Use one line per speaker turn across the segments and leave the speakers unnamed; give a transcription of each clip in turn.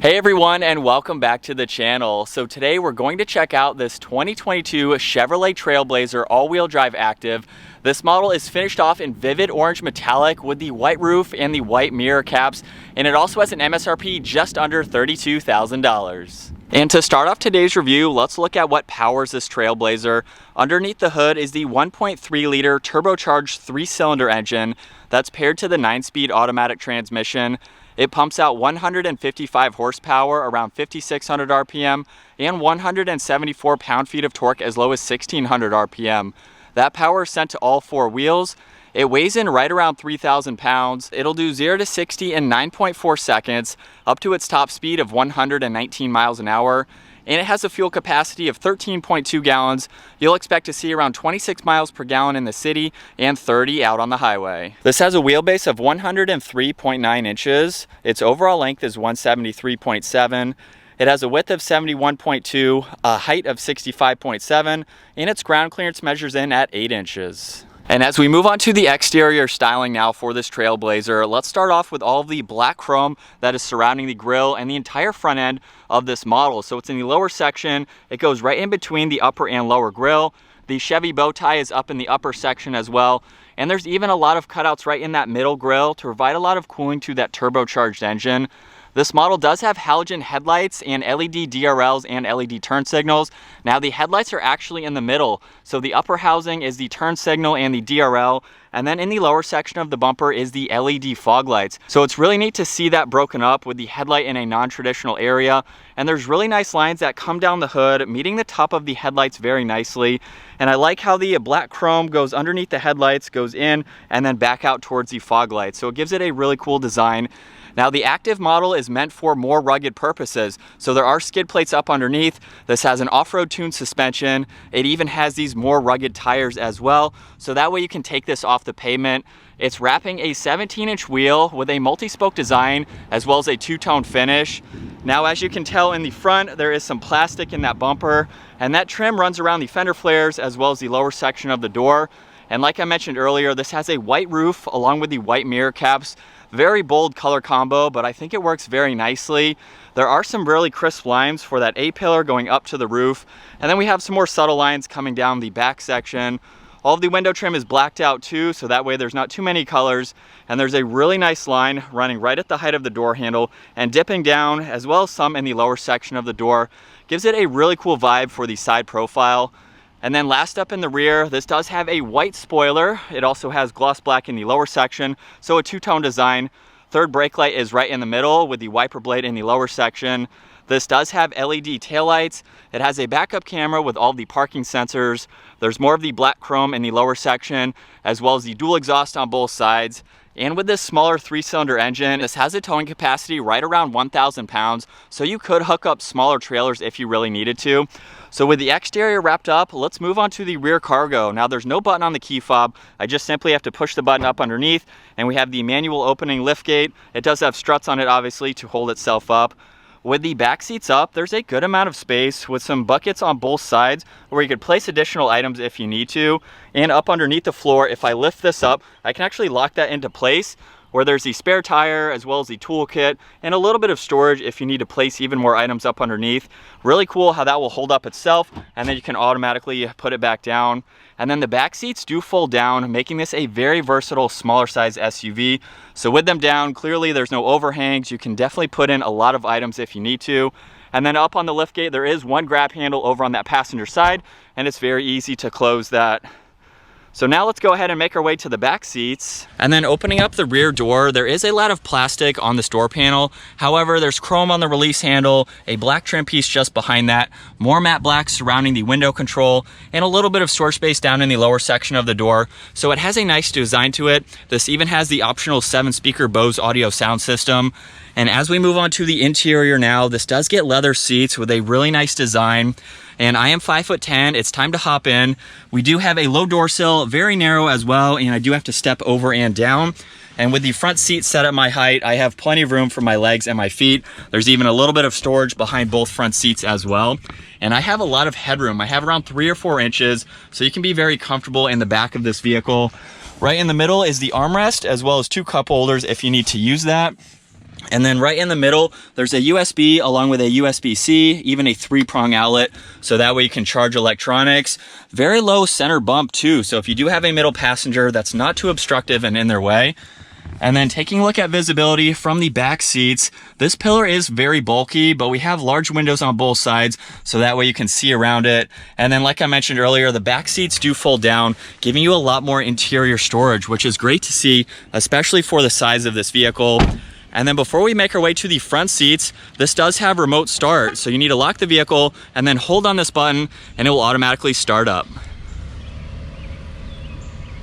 Hey everyone, and welcome back to the channel. So today we're going to check out this 2022 Chevrolet Trailblazer all-wheel drive Activ. This model is finished off in vivid orange metallic with the white roof and the white mirror caps, and it also has an MSRP just under $32,000. And to start off today's review, let's look at what powers this Trailblazer. Underneath the hood is the 1.3 liter turbocharged 3-cylinder engine that's paired to the 9-speed automatic transmission. It pumps out 155 horsepower, around 5,600 RPM, and 174 pound-feet of torque as low as 1,600 RPM. That power is sent to all four wheels. It weighs in right around 3,000 pounds. It'll do 0 to 60 in 9.4 seconds, up to its top speed of 119 miles an hour. And it has a fuel capacity of 13.2 gallons. You'll expect to see around 26 miles per gallon in the city and 30 out on the highway. This has a wheelbase of 103.9 inches. Its overall length is 173.7. It has a width of 71.2, a height of 65.7, and its ground clearance measures in at 8 inches. And as we move on to the exterior styling now for this Trailblazer, let's start off with all of the black chrome that is surrounding the grille and the entire front end of this model. So it's in the lower section. It goes right in between the upper and lower grille. The Chevy bow tie is up in the upper section as well. And there's even a lot of cutouts right in that middle grille to provide a lot of cooling to that turbocharged engine. This model does have halogen headlights and LED DRLs and LED turn signals. Now the headlights are actually in the middle. So the upper housing is the turn signal and the DRL. And then in the lower section of the bumper is the LED fog lights. So it's really neat to see that broken up with the headlight in a non-traditional area. And there's really nice lines that come down the hood, meeting the top of the headlights very nicely. And I like how the black chrome goes underneath the headlights, goes in, and then back out towards the fog lights. So it gives it a really cool design. Now the Activ model is meant for more rugged purposes. So there are skid plates up underneath. This has an off-road tuned suspension. It even has these more rugged tires as well. So that way you can take this off the pavement. It's wrapping a 17-inch wheel with a multi-spoke design as well as a two-tone finish. Now as you can tell in the front, there is some plastic in that bumper, and that trim runs around the fender flares as well as the lower section of the door. And like I mentioned earlier, this has a white roof along with the white mirror caps. Very bold color combo, but I think it works very nicely. There are some really crisp lines for that A-pillar going up to the roof. And then we have some more subtle lines coming down the back section. All of the window trim is blacked out too, so that way there's not too many colors. And there's a really nice line running right at the height of the door handle and dipping down, as well as some in the lower section of the door. Gives it a really cool vibe for the side profile. And then last up in the rear, this does have a white spoiler. It also has gloss black in the lower section, so a two-tone design. Third brake light is right in the middle with the wiper blade in the lower section. This does have LED taillights. It has a backup camera with all the parking sensors. There's more of the black chrome in the lower section, as well as the dual exhaust on both sides. And with this smaller 3-cylinder engine, this has a towing capacity right around 1,000 pounds, so you could hook up smaller trailers if you really needed to. So with the exterior wrapped up, let's move on to the rear cargo. Now there's no button on the key fob. I just simply have to push the button up underneath, and we have the manual opening liftgate. It does have struts on it, obviously, to hold itself up. With the back seats up, there's a good amount of space with some buckets on both sides where you could place additional items if you need to. And up underneath the floor, if I lift this up, I can actually lock that into place, where there's the spare tire as well as the toolkit and a little bit of storage if you need to place even more items up underneath. Really cool how that will hold up itself, and then you can automatically put it back down. And then the back seats do fold down, making this a very versatile smaller size SUV. So with them down, clearly there's no overhangs. You can definitely put in a lot of items if you need to. And then up on the liftgate, there is one grab handle over on that passenger side, and it's very easy to close that. So now let's go ahead and make our way to the back seats. And then opening up the rear door, there is a lot of plastic on this door panel. However, there's chrome on the release handle, a black trim piece just behind that, more matte black surrounding the window control, and a little bit of storage space down in the lower section of the door. So it has a nice design to it. This even has the optional 7-speaker Bose audio sound system. And as we move on to the interior now, this does get leather seats with a really nice design. And I am 5'10". It's time to hop in. We do have a low door sill, very narrow as well, and I do have to step over and down. And with the front seat set at my height, I have plenty of room for my legs and my feet. There's even a little bit of storage behind both front seats as well. And I have a lot of headroom. I have around 3 or 4 inches, so you can be very comfortable in the back of this vehicle. Right in the middle is the armrest, as well as 2 cup holders if you need to use that. And then right in the middle, there's a USB along with a USB-C, even a 3-prong outlet. So that way you can charge electronics. Very low center bump too. So if you do have a middle passenger, that's not too obstructive and in their way. And then taking a look at visibility from the back seats, this pillar is very bulky, but we have large windows on both sides, so that way you can see around it. And then like I mentioned earlier, the back seats do fold down, giving you a lot more interior storage, which is great to see, especially for the size of this vehicle. And then before we make our way to the front seats, this does have remote start. So you need to lock the vehicle and then hold on this button and it will automatically start up.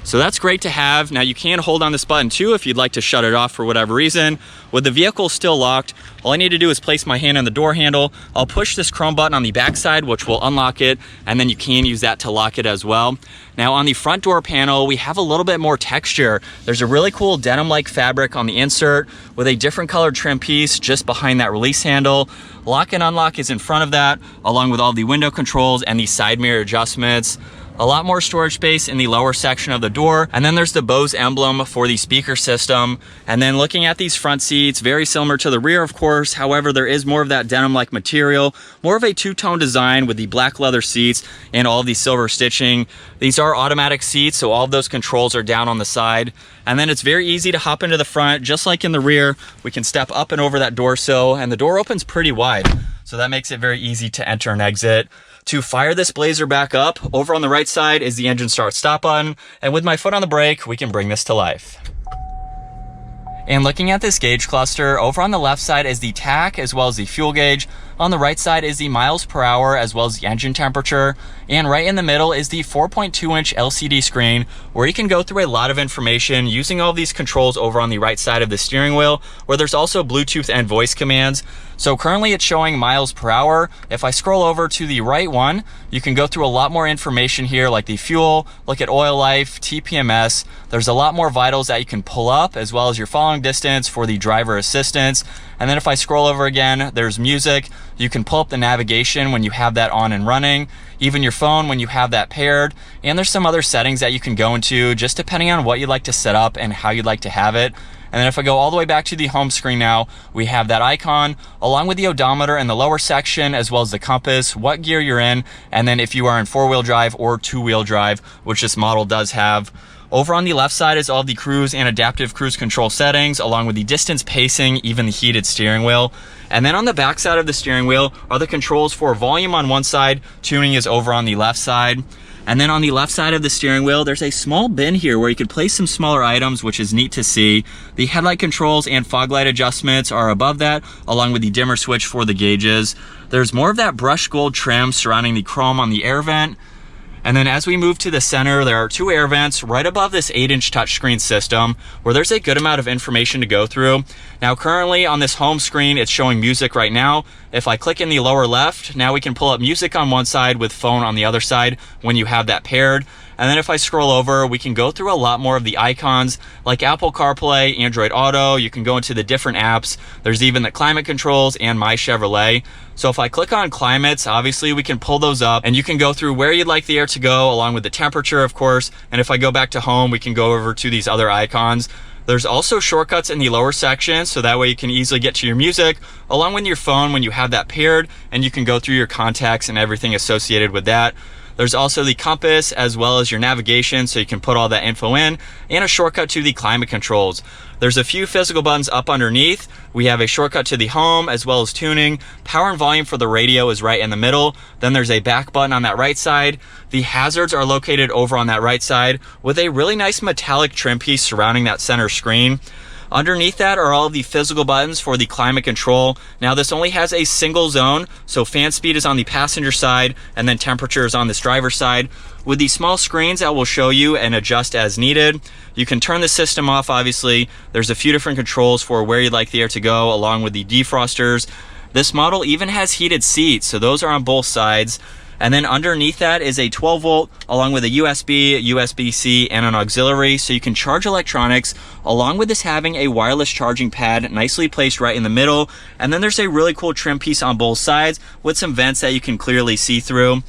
So that's great to have. Now you can hold on this button too if you'd like to shut it off for whatever reason. With the vehicle still locked, all I need to do is place my hand on the door handle. I'll push this chrome button on the back side, which will unlock it, and then you can use that to lock it as well. Now on the front door panel, we have a little bit more texture. There's a really cool denim-like fabric on the insert with a different colored trim piece just behind that release handle. Lock and unlock is in front of that, along with all the window controls and the side mirror adjustments. A lot more storage space in the lower section of the door. And then there's the Bose emblem for the speaker system. And then looking at these front seats, very similar to the rear, of course. However, there is more of that denim-like material, more of a two-tone design with the black leather seats and all of the silver stitching. These are automatic seats, so all of those controls are down on the side. And then it's very easy to hop into the front, just like in the rear. We can step up and over that door sill, and the door opens pretty wide. So that makes it very easy to enter and exit. To fire this Blazer back up, over on the right side is the engine start stop button, and with my foot on the brake, we can bring this to life. And looking at this gauge cluster, over on the left side is the tach as well as the fuel gauge. On the right side is the miles per hour as well as the engine temperature. And right in the middle is the 4.2-inch LCD screen where you can go through a lot of information using all of these controls over on the right side of the steering wheel, where there's also Bluetooth and voice commands. So currently it's showing miles per hour. If I scroll over to the right one, you can go through a lot more information here like the fuel, look at oil life, TPMS. There's a lot more vitals that you can pull up as well as your following distance for the driver assistance. And then if I scroll over again, there's music. You can pull up the navigation when you have that on and running, even your phone when you have that paired. And there's some other settings that you can go into just depending on what you'd like to set up and how you'd like to have it. And then if I go all the way back to the home screen now, we have that icon along with the odometer in the lower section as well as the compass, what gear you're in, and then if you are in 4-wheel drive or 2-wheel drive, which this model does have. Over on the left side is all the cruise and adaptive cruise control settings, along with the distance pacing, even the heated steering wheel. And then on the back side of the steering wheel are the controls for volume on one side, tuning is over on the left side. And then on the left side of the steering wheel, there's a small bin here where you could place some smaller items, which is neat to see. The headlight controls and fog light adjustments are above that, along with the dimmer switch for the gauges. There's more of that brushed gold trim surrounding the chrome on the air vent. And then as we move to the center, there are 2 air vents right above this 8-inch touchscreen system where there's a good amount of information to go through. Now currently on this home screen, it's showing music right now. If I click in the lower left, now we can pull up music on one side with phone on the other side when you have that paired. And then if I scroll over, we can go through a lot more of the icons like Apple CarPlay, Android Auto. You can go into the different apps. There's even the climate controls and My Chevrolet. So if I click on climates, obviously we can pull those up and you can go through where you'd like the air to go along with the temperature, of course. And if I go back to home, we can go over to these other icons. There's also shortcuts in the lower section, so that way you can easily get to your music along with your phone when you have that paired, and you can go through your contacts and everything associated with that. There's also the compass as well as your navigation, so you can put all that info in, and a shortcut to the climate controls. There's a few physical buttons up underneath. We have a shortcut to the home as well as tuning. Power and volume for the radio is right in the middle. Then there's a back button on that right side. The hazards are located over on that right side with a really nice metallic trim piece surrounding that center screen. Underneath that are all the physical buttons for the climate control. Now this only has a single zone, so fan speed is on the passenger side and then temperature is on this driver's side. With these small screens that will show you and adjust as needed. You can turn the system off, obviously. There's a few different controls for where you'd like the air to go along with the defrosters. This model even has heated seats, so those are on both sides. And then underneath that is a 12 volt along with a USB, USB-C, and an auxiliary, so you can charge electronics, along with this having a wireless charging pad nicely placed right in the middle. And then there's a really cool trim piece on both sides with some vents that you can clearly see through.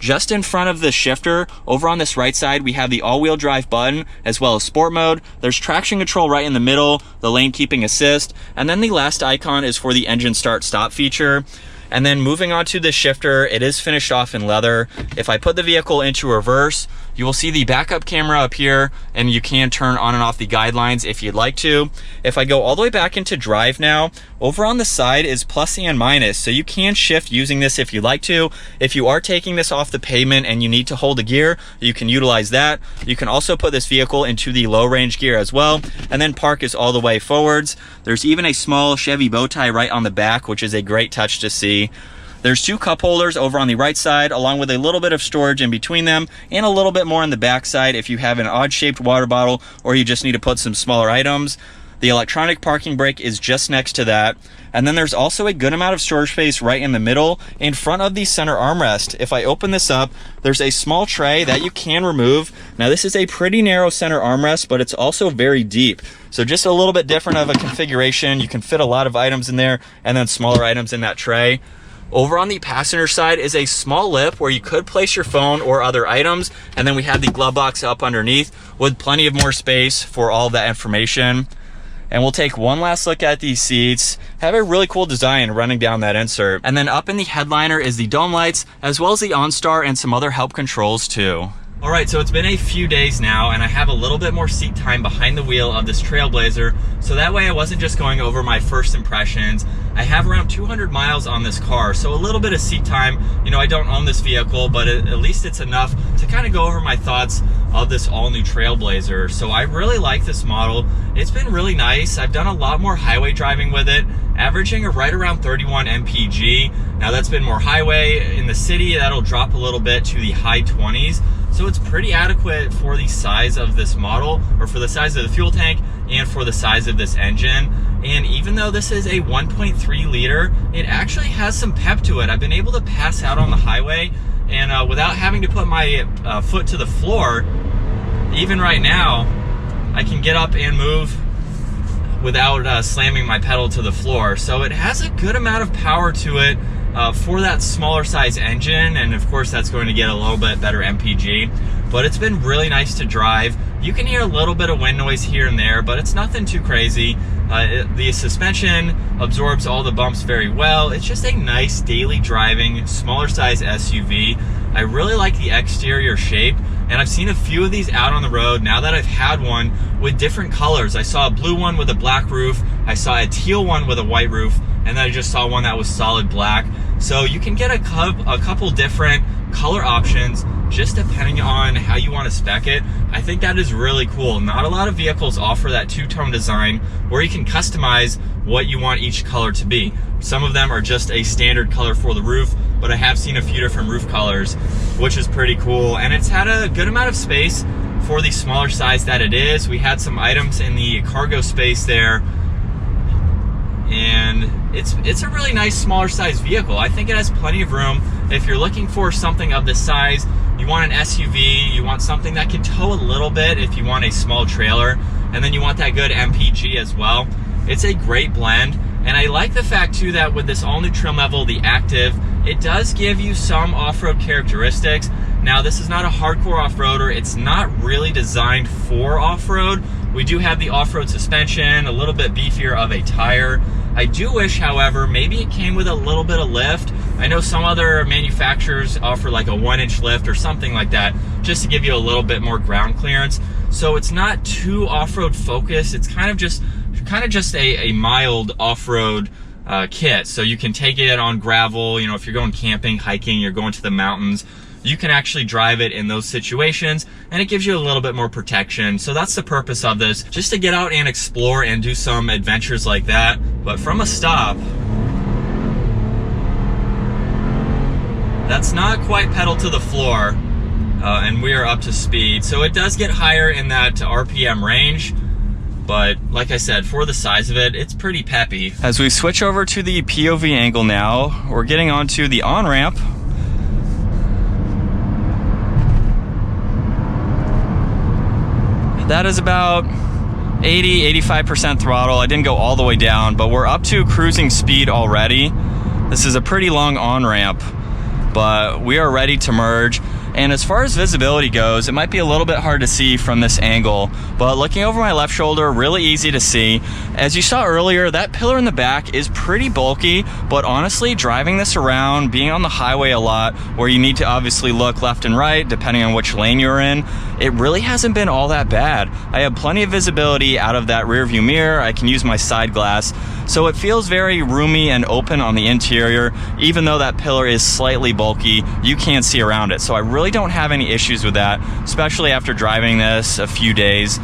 Just in front of the shifter, over on this right side, we have the all-wheel drive button as well as sport mode. There's traction control right in the middle, the lane keeping assist, and then the last icon is for the engine start stop feature. And then moving on to the shifter, it is finished off in leather. If I put the vehicle into reverse, you will see the backup camera up here, and you can turn on and off the guidelines if you'd like to. If I go all the way back into drive now, over on the side is plus and minus, so you can shift using this if you'd like to. If you are taking this off the pavement and you need to hold a gear, you can utilize that. You can also put this vehicle into the low range gear as well, and then park is all the way forwards. There's even a small Chevy bow tie right on the back, which is a great touch to see. There's two cup holders over on the right side, along with a little bit of storage in between them, and a little bit more on the back side if you have an odd shaped water bottle or you just need to put some smaller items. The electronic parking brake is just next to that. And then there's also a good amount of storage space right in the middle in front of the center armrest. If I open this up, there's a small tray that you can remove. Now this is a pretty narrow center armrest, but it's also very deep. So just a little bit different of a configuration. You can fit a lot of items in there and then smaller items in that tray. Over on the passenger side is a small lip where you could place your phone or other items. And then we have the glove box up underneath with plenty of more space for all of that information. And we'll take one last look at these seats. Have a really cool design running down that insert. And then up in the headliner is the dome lights, as well as the OnStar and some other help controls too. All right, so it's been a few days now, and I have a little bit more seat time behind the wheel of this Trailblazer, so that way I wasn't just going over my first impressions. I have around 200 miles on this car, so a little bit of seat time. You know, I don't own this vehicle, but at least it's enough to kind of go over my thoughts of this all-new Trailblazer. So I really like this model. It's been really nice. I've done a lot more highway driving with it, averaging right around 31 mpg. Now that's been more highway. In the city, that'll drop a little bit to the high 20s. So it's pretty adequate for the size of this model, or for the size of the fuel tank and for the size of this engine. And even though this is a 1.3 liter, it actually has some pep to it. I've been able to pass out on the highway, and without having to put my foot to the floor, even right now, I can get up and move without slamming my pedal to the floor. So it has a good amount of power to it for that smaller size engine, and of course that's going to get a little bit better MPG, but it's been really nice to drive. You can hear a little bit of wind noise here and there, but it's nothing too crazy. The suspension absorbs all the bumps very well. It's just a nice daily driving, smaller size SUV. I really like the exterior shape, and I've seen a few of these out on the road now that I've had one with different colors. I saw a blue one with a black roof, I saw a teal one with a white roof, and then I just saw one that was solid black. So you can get a couple different color options just depending on how you want to spec it. I think that is really cool. Not a lot of vehicles offer that two-tone design where you can customize what you want each color to be. Some of them are just a standard color for the roof, but I have seen a few different roof colors, which is pretty cool. And it's had a good amount of space for the smaller size that it is. We had some items in the cargo space there, and it's a really nice smaller size vehicle. I think it has plenty of room. If you're looking for something of this size, you want an SUV, you want something that can tow a little bit if you want a small trailer, and then you want that good MPG as well. It's a great blend, and I like the fact too that with this all new trim level, the Activ, it does give you some off-road characteristics. Now this is not a hardcore off-roader, it's not really designed for off-road. We do have the off-road suspension, a little bit beefier of a tire. I do wish, however, maybe it came with a little bit of lift. I know some other manufacturers offer like a 1-inch lift or something like that, just to give you a little bit more ground clearance. So it's not too off-road focused. It's kind of just a mild off-road kit. So you can take it on gravel, you know, if you're going camping, hiking, you're going to the mountains, you can actually drive it in those situations, and it gives you a little bit more protection. So that's the purpose of this, just to get out and explore and do some adventures like that. But from a stop, that's not quite pedal to the floor, and we are up to speed. So it does get higher in that RPM range, but like I said, for the size of it, it's pretty peppy. As we switch over to the POV angle now, we're getting onto the on-ramp. That is about 80-85% throttle. I didn't go all the way down, but we're up to cruising speed already. This is a pretty long on-ramp. but we are ready to merge. And as far as visibility goes, it might be a little bit hard to see from this angle, but looking over my left shoulder, really easy to see. As you saw earlier, that pillar in the back is pretty bulky, but honestly, driving this around, being on the highway a lot, where you need to obviously look left and right, depending on which lane you're in, it really hasn't been all that bad. I have plenty of visibility out of that rear view mirror. I can use my side glass, so it feels very roomy and open on the interior. Even though that pillar is slightly bulky, you can't see around it, so I really don't have any issues with that, especially after driving this a few days.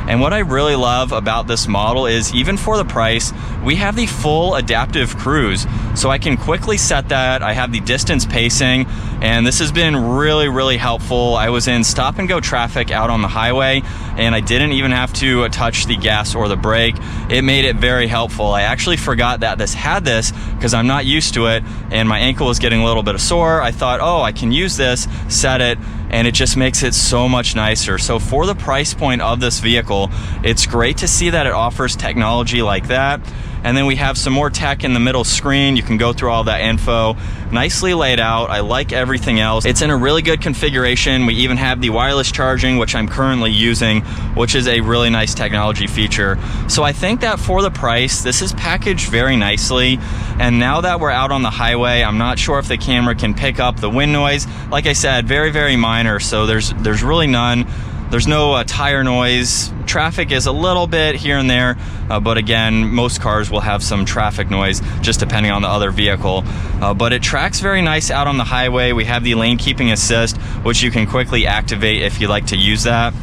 And what I really love about this model is, even for the price, we have the full adaptive cruise. So I can quickly set that. I have the distance pacing, and this has been really, really helpful. I was in stop and go traffic out on the highway, and I didn't even have to touch the gas or the brake. It made it very helpful. I actually forgot that this had this because I'm not used to it, and my ankle was getting a little bit sore. I thought, oh, I can use this, set it, and it just makes it so much nicer. So for the price point of this vehicle, it's great to see that it offers technology like that. And then we have some more tech in the middle screen. You can go through all that info. Nicely laid out. I like everything else. It's in a really good configuration. We even have the wireless charging, which I'm currently using, which is a really nice technology feature. So I think that for the price, this is packaged very nicely. And now that we're out on the highway, I'm not sure if the camera can pick up the wind noise. Like I said, very, very minor. So there's really none. There's no tire noise. Traffic is a little bit here and there, but again, most cars will have some traffic noise just depending on the other vehicle. But it tracks very nice out on the highway. We have the lane keeping assist, which you can quickly activate if you like to use that.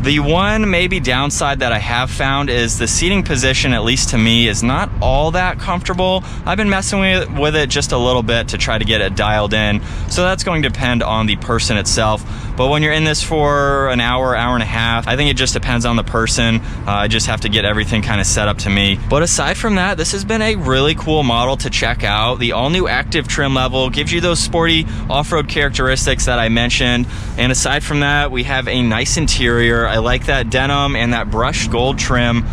The one maybe downside that I have found is the seating position, at least to me, is not all that comfortable. I've been messing with it just a little bit to try to get it dialed in, so that's going to depend on the person itself. But when you're in this for an hour, hour and a half, I think it just depends on the person. I just have to get everything kind of set up to me. But aside from that, this has been a really cool model to check out. The all-new Activ trim level gives you those sporty off-road characteristics that I mentioned. And aside from that, we have a nice interior. I like that denim and that brushed gold trim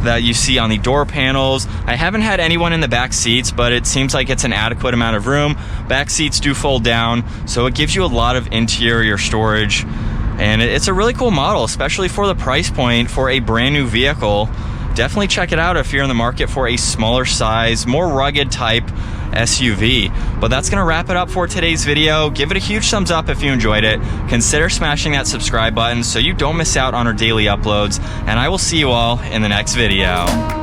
that you see on the door panels. I haven't had anyone in the back seats, but it seems like it's an adequate amount of room. Back seats do fold down, so it gives you a lot of interior storage. And it's a really cool model, especially for the price point for a brand new vehicle. Definitely check it out if you're in the market for a smaller size, more rugged type SUV. But that's gonna wrap it up for today's video. Give it a huge thumbs up if you enjoyed it. Consider smashing that subscribe button so you don't miss out on our daily uploads. And I will see you all in the next video.